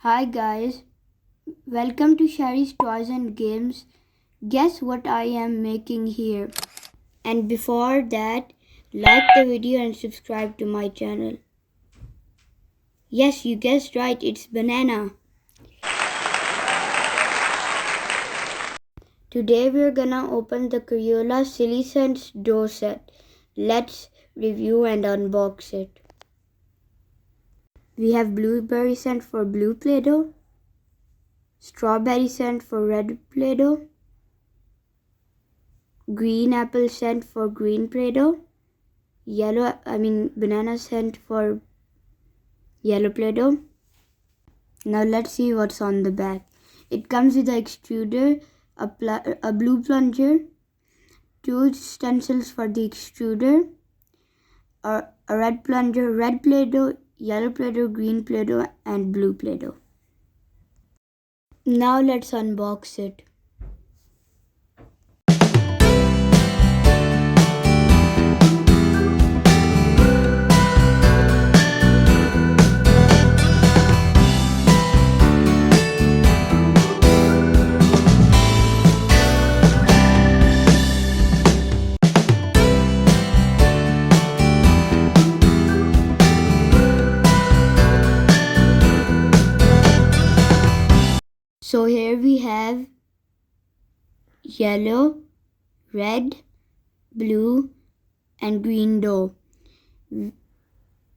Hi guys, welcome to Sherry's Toys and Games. Guess what I am making here? And before that, like the video and subscribe to my channel. Yes, you guessed right, it's banana. Today we're gonna open the Crayola Silly Scents door set. Let's review and unbox it. We have blueberry scent for blue Play-Doh, strawberry scent for red Play-Doh, green apple scent for green Play-Doh, banana scent for yellow Play-Doh. Now let's see what's on the back. It comes with an extruder, a blue plunger, two stencils for the extruder, a red plunger, red Play-Doh, yellow Play-Doh, green Play-Doh, and blue Play-Doh. Now let's unbox it. So here we have yellow, red, blue, and green dough.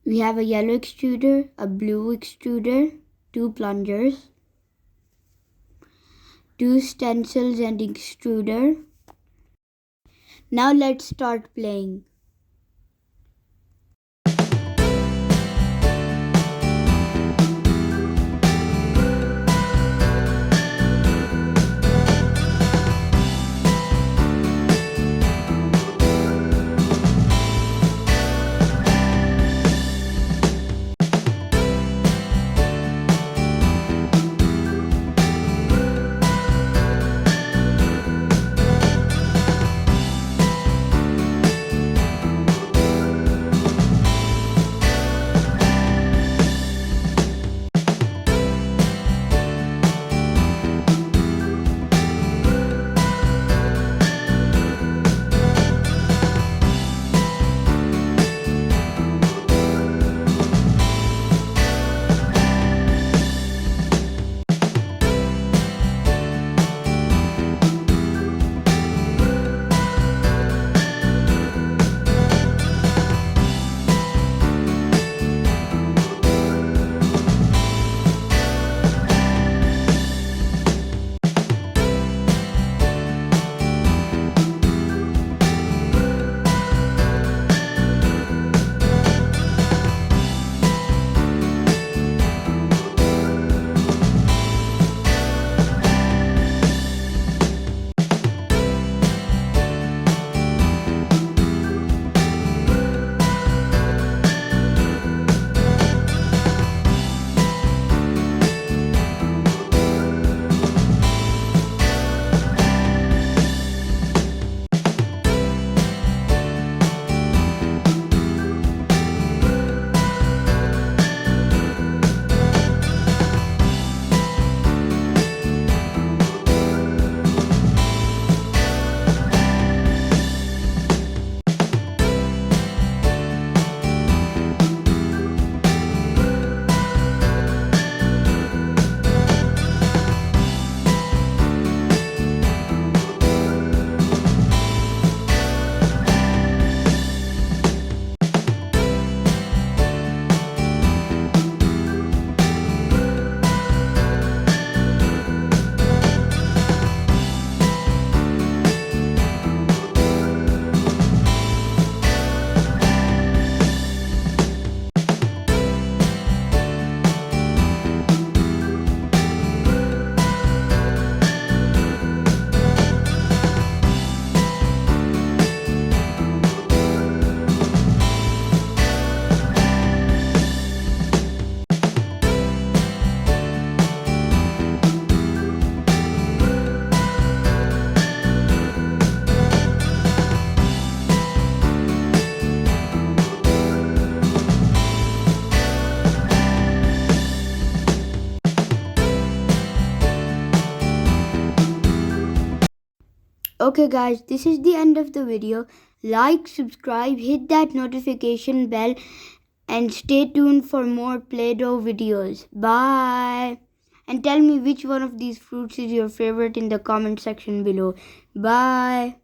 We have a yellow extruder, a blue extruder, two plungers, two stencils and extruder. Now let's start playing. Okay guys, this is the end of the video. Like, subscribe, hit that notification bell and stay tuned for more Play-Doh videos. Bye! And tell me which one of these fruits is your favorite in the comment section below. Bye!